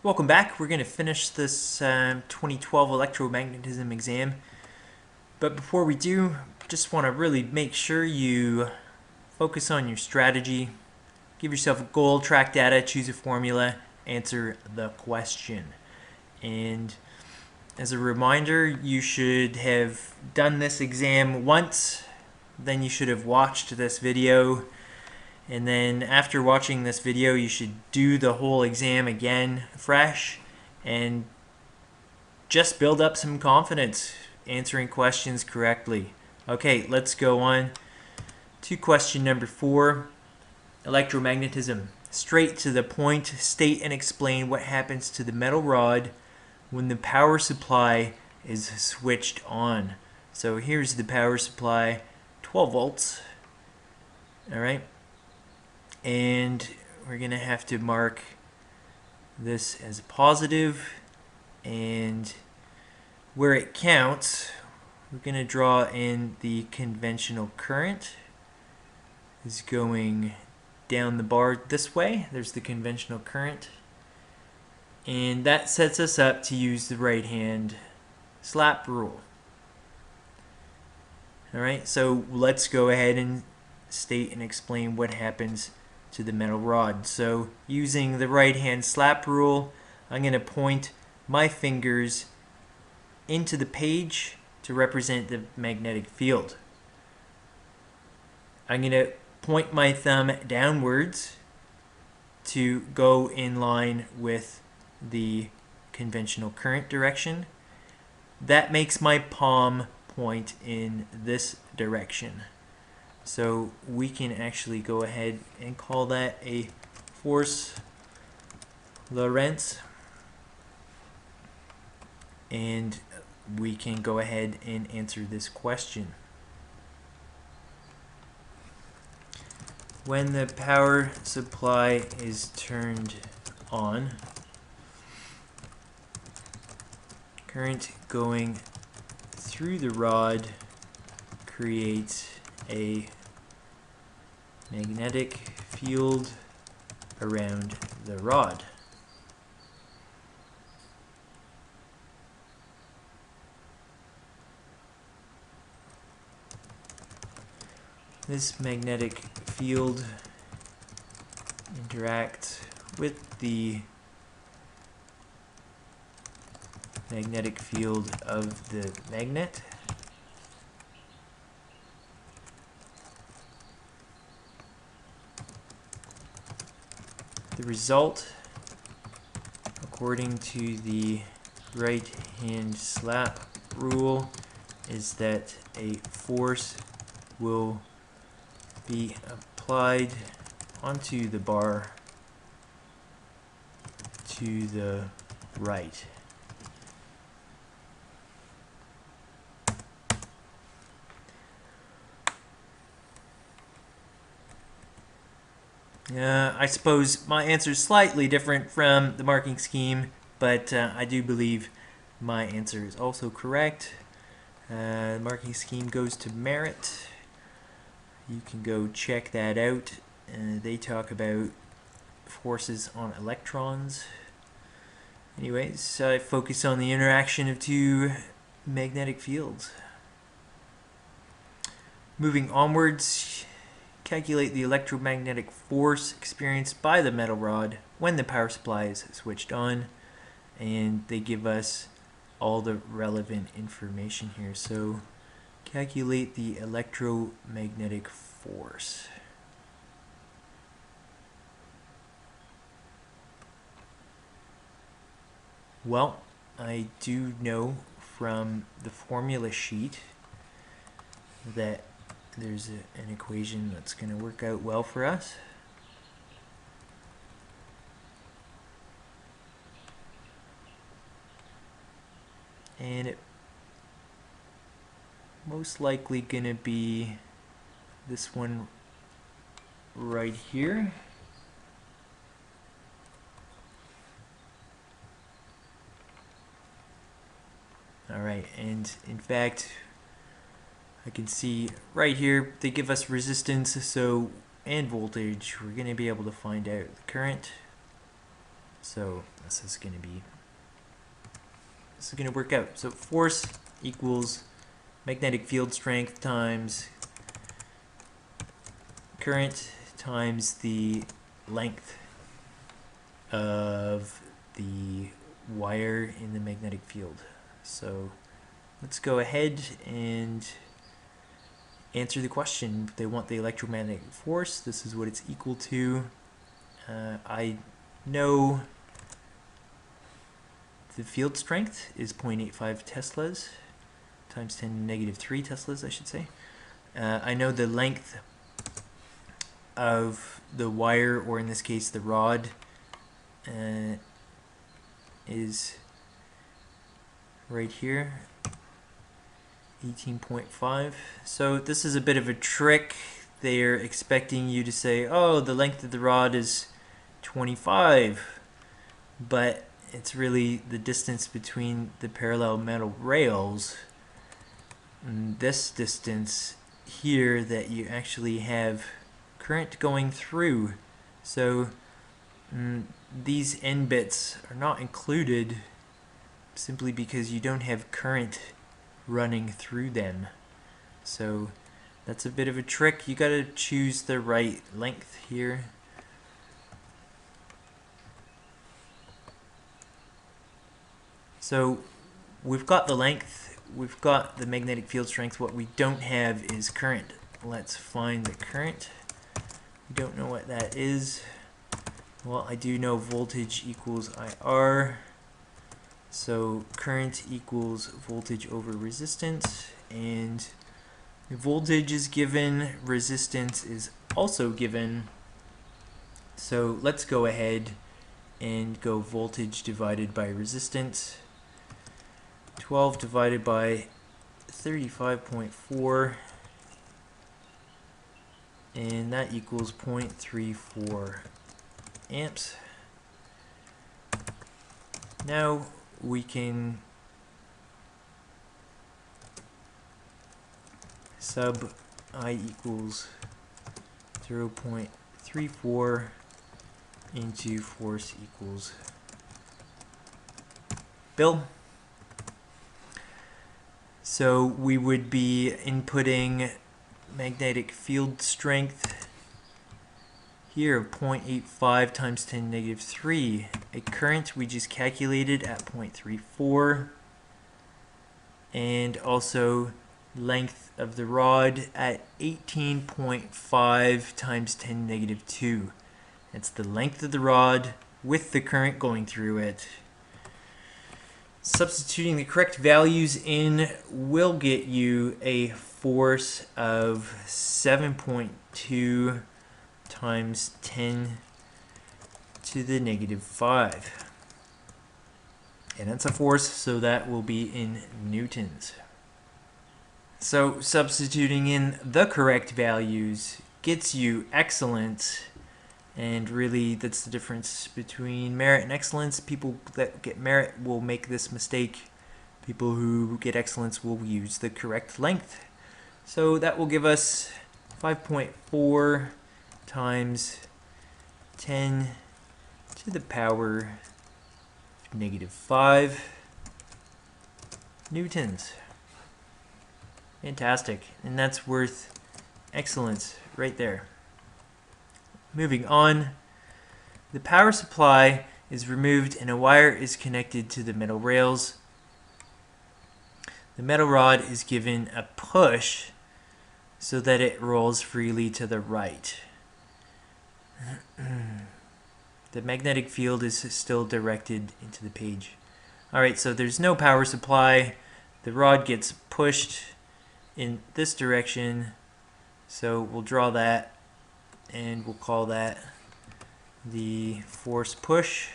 Welcome back. We're going to finish this 2012 electromagnetism exam. But before we do, just want to really make sure you focus on your strategy. Give yourself a goal, track data, choose a formula, answer the question. And as a reminder, you should have done this exam once. Then you should have watched this video. And then after watching this video, you should do the whole exam again fresh and just build up some confidence answering questions correctly. Okay, let's go on to question number 4. Electromagnetism. Straight to the point, state and explain what happens to the metal rod when the power supply is switched on. So here's the power supply, 12 volts. All right. And we're going to have to mark this as a positive, and where it counts, we're going to draw in the conventional current is going down the bar this way. There's the conventional current, and that sets us up to use the right hand slap rule. Alright, so let's go ahead and state and explain what happens to the metal rod. So using the right hand slap rule, I'm going to point my fingers into the page to represent the magnetic field. I'm going to point my thumb downwards to go in line with the conventional current direction. That makes my palm point in this direction. So we can actually go ahead and call that a force Lorentz, and we can go ahead and answer this question. When the power supply is turned on, current going through the rod creates a magnetic field around the rod. This magnetic field interacts with the magnetic field of the magnet. The result, according to the right hand slap rule, is that a force will be applied onto the bar to the right. I suppose my answer is slightly different from the marking scheme, but I do believe my answer is also correct. The marking scheme goes to Merit. You can go check that out. They talk about forces on electrons. Anyways, I focus on the interaction of two magnetic fields. Moving onwards, calculate the electromagnetic force experienced by the metal rod when the power supply is switched on, and they give us all the relevant information here. So calculate the electromagnetic force. Well, I do know from the formula sheet that there's an equation that's going to work out well for us. And it most likely going to be this one right here. Alright, and in fact, I can see right here they give us resistance and voltage. We're going to be able to find out the current So this is going to work out. So force equals magnetic field strength times current times the length of the wire in the magnetic field. So let's go ahead and answer the question. They want the electromagnetic force. This is what it's equal to. I know the field strength is 0.85 Teslas times 10⁻³ Teslas, I should say. I know the length of the wire, or in this case the rod, is right here, 18.5. So this is a bit of a trick. They're expecting you to say, oh, the length of the rod is 25, but it's really the distance between the parallel metal rails, and this distance here that you actually have current going through. So these N bits are not included simply because you don't have current running through them. So that's a bit of a trick. You got to choose the right length here. So we've got the length, we've got the magnetic field strength. What we don't have is current. Let's find the current. We don't know what that is. Well, I do know voltage equals IR. So current equals voltage over resistance, and voltage is given, resistance is also given. So let's go ahead and go voltage divided by resistance. 12 divided by 35.4, and that equals 0.34 amps. Now we can sub I equals 0.34 into force equals Bill. So we would be inputting magnetic field strength here of 0.85 times 10⁻³. A current we just calculated at 0.34, and also length of the rod at 18.5 times 10⁻². That's the length of the rod with the current going through it. Substituting the correct values in will get you a force of 7.2 times 10⁻⁵. And that's a force, so that will be in newtons. So substituting in the correct values gets you excellence, and really that's the difference between merit and excellence. People that get merit will make this mistake. People who get excellence will use the correct length. So that will give us 5.4 times 10⁻⁵ newtons. Fantastic. And that's worth excellence right there. Moving on, the power supply is removed and a wire is connected to the metal rails. The metal rod is given a push so that it rolls freely to the right. The magnetic field is still directed into the page. Alright, so there's no power supply. The rod gets pushed in this direction, so we'll draw that and we'll call that the force push.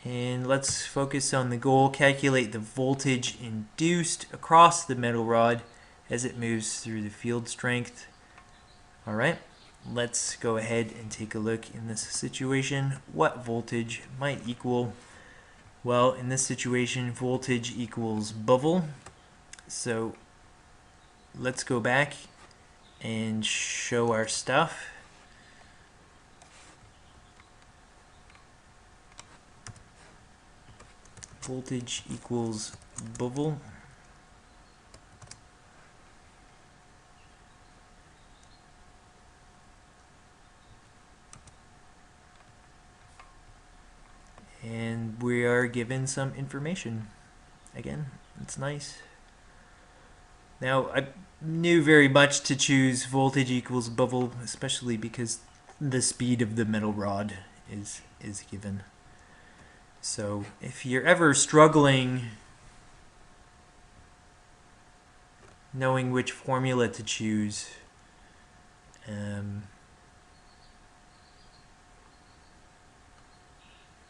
And let's focus on the goal. Calculate the voltage induced across the metal rod as it moves through the field strength. Alright, let's go ahead and take a look in this situation what voltage might equal. Well, in this situation, voltage equals bovel. So let's go back and show our stuff. voltage equals bovel. And we are given some information. Again, it's nice. Now, I knew very much to choose voltage equals bovel, especially because the speed of the metal rod is given. So if you're ever struggling knowing which formula to choose,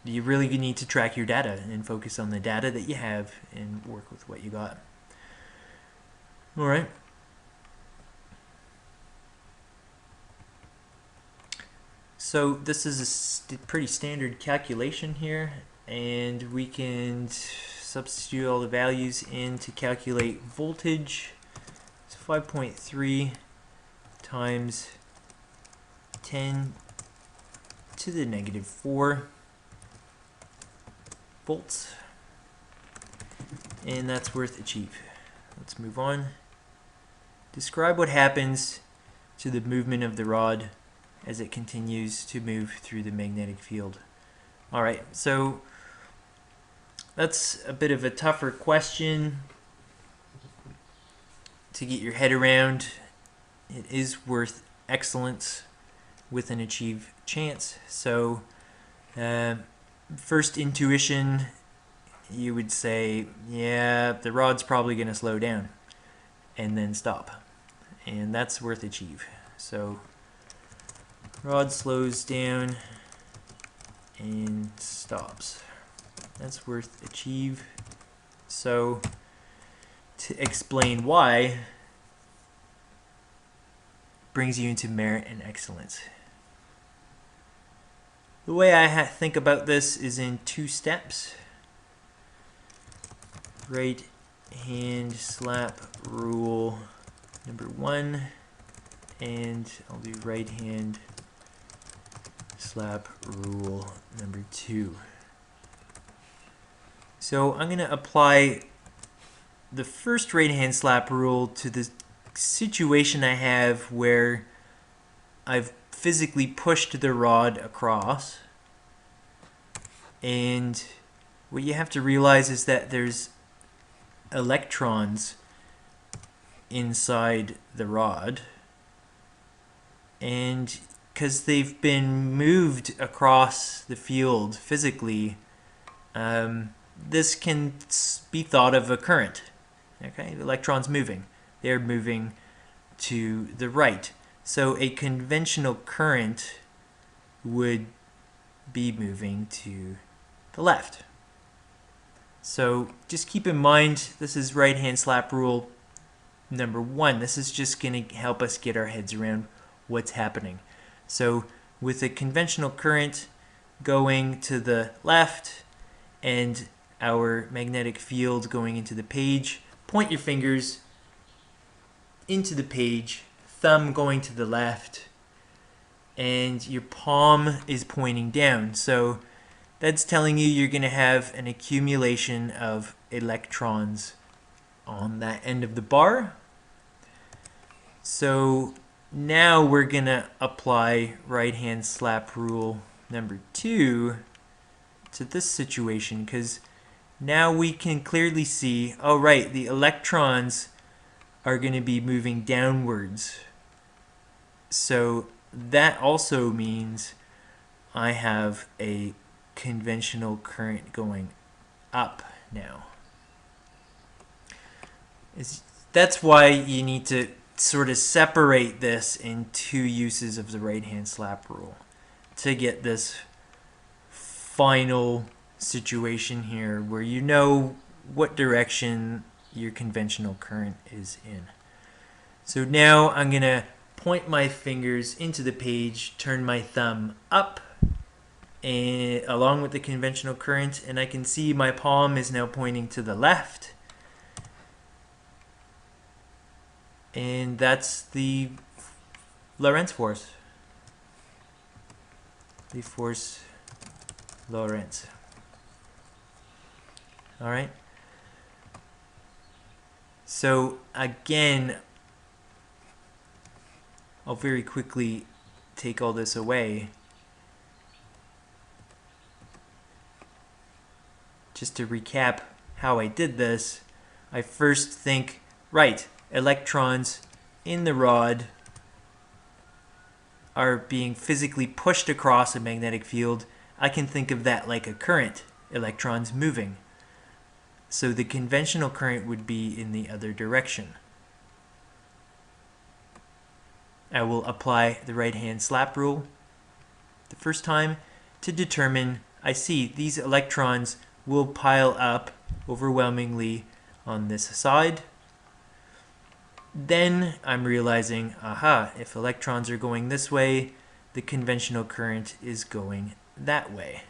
you really need to track your data and focus on the data that you have and work with what you got. All right. So this is a pretty standard calculation here, and we can substitute all the values in to calculate voltage. It's 5.3 times 10 to the negative 4 volts, and that's worth achieve. Let's move on. Describe what happens to the movement of the rod as it continues to move through the magnetic field. Alright, so that's a bit of a tougher question to get your head around. It is worth excellence with an achieve chance. So first intuition, you would say, yeah, the rod's probably going to slow down and then stop, and that's worth achieve. So rod slows down and stops. That's worth achieve. So to explain why brings you into merit and excellence. The way I think about this is in 2 steps. Right hand slap rule number 1, and I'll do right hand slap rule number 2. So I'm going to apply the first right hand slap rule to the situation I have where I've physically pushed the rod across, and what you have to realize is that there's electrons inside the rod, and because they've been moved across the field physically, this can be thought of a current. Okay, the electrons moving. They're moving to the right. So a conventional current would be moving to the left. So just keep in mind, this is right hand slap rule number 1. This is just going to help us get our heads around what's happening. So with a conventional current going to the left and our magnetic field going into the page, point your fingers into the page, thumb going to the left, and your palm is pointing down. So that's telling you you're going to have an accumulation of electrons on that end of the bar. So now we're going to apply right hand slap rule number 2 to this situation, because now we can clearly see, oh right, the electrons are going to be moving downwards. So that also means I have a conventional current going up now. That's why you need to sort of separate this in 2 uses of the right hand slap rule to get this final situation here where you know what direction your conventional current is in. So now I'm going to point my fingers into the page, turn my thumb up, and along with the conventional current, and I can see my palm is now pointing to the left. And that's the Lorentz force. The force Lorentz. All right. So again, I'll very quickly take all this away. Just to recap how I did this, I first think, right, electrons in the rod are being physically pushed across a magnetic field. I can think of that like a current, electrons moving. So the conventional current would be in the other direction. I will apply the right-hand slap rule the first time to determine, I see these electrons will pile up overwhelmingly on this side. Then I'm realizing, aha, if electrons are going this way, the conventional current is going that way.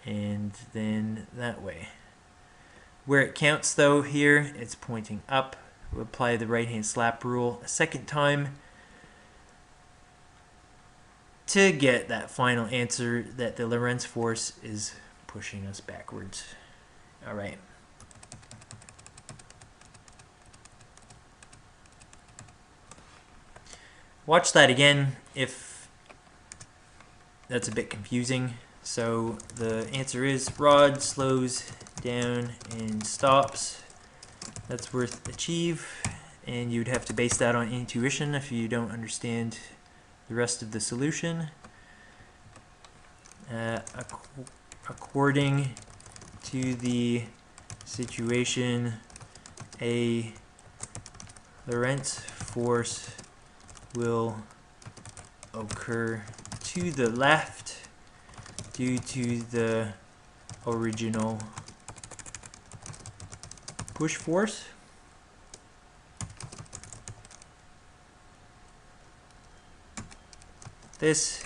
And then that way. Where it counts though here, it's pointing up. We'll apply the right-hand slap rule a second time to get that final answer that the Lorentz force is pushing us backwards. All right. Watch that again if that's a bit confusing. So the answer is rod slows down and stops. That's worth achieve, and you'd have to base that on intuition if you don't understand the rest of the solution. According to the situation, a Lorentz force will occur to the left due to the original push force. This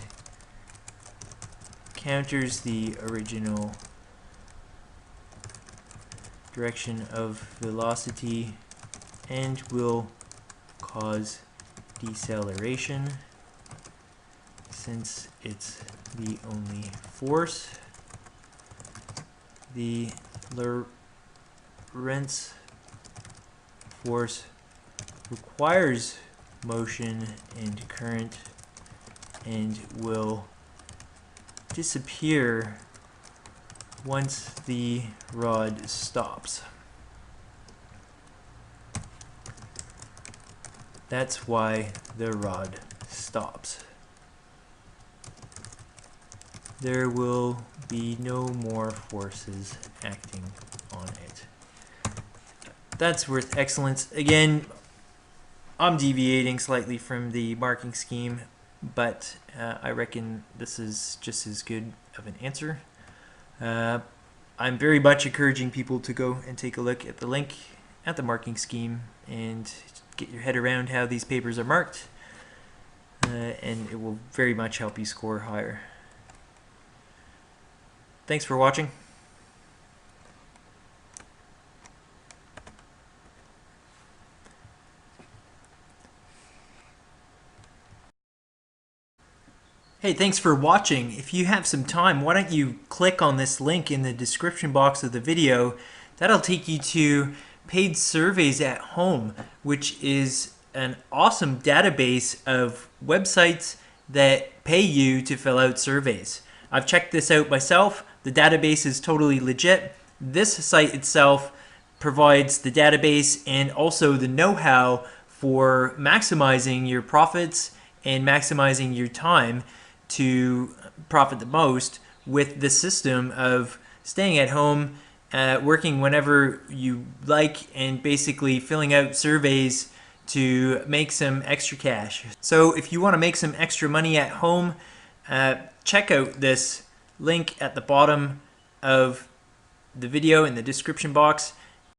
counters the original direction of velocity and will cause deceleration since it's the only force. The Lorentz force requires motion and current and will disappear once the rod stops. That's why the rod stops. There will be no more forces acting on it. That's worth excellence. Again, I'm deviating slightly from the marking scheme, but I reckon this is just as good of an answer. I'm very much encouraging people to go and take a look at the link at the marking scheme and get your head around how these papers are marked, and it will very much help you score higher. Thanks for watching. Hey, thanks for watching. If you have some time, why don't you click on this link in the description box of the video. That'll take you to Paid Surveys at Home, which is an awesome database of websites that pay you to fill out surveys. I've checked this out myself. The database is totally legit. This site itself provides the database and also the know-how for maximizing your profits and maximizing your time to profit the most with the system of staying at home, working whenever you like, and basically filling out surveys to make some extra cash. So if you want to make some extra money at home, check out this link at the bottom of the video in the description box.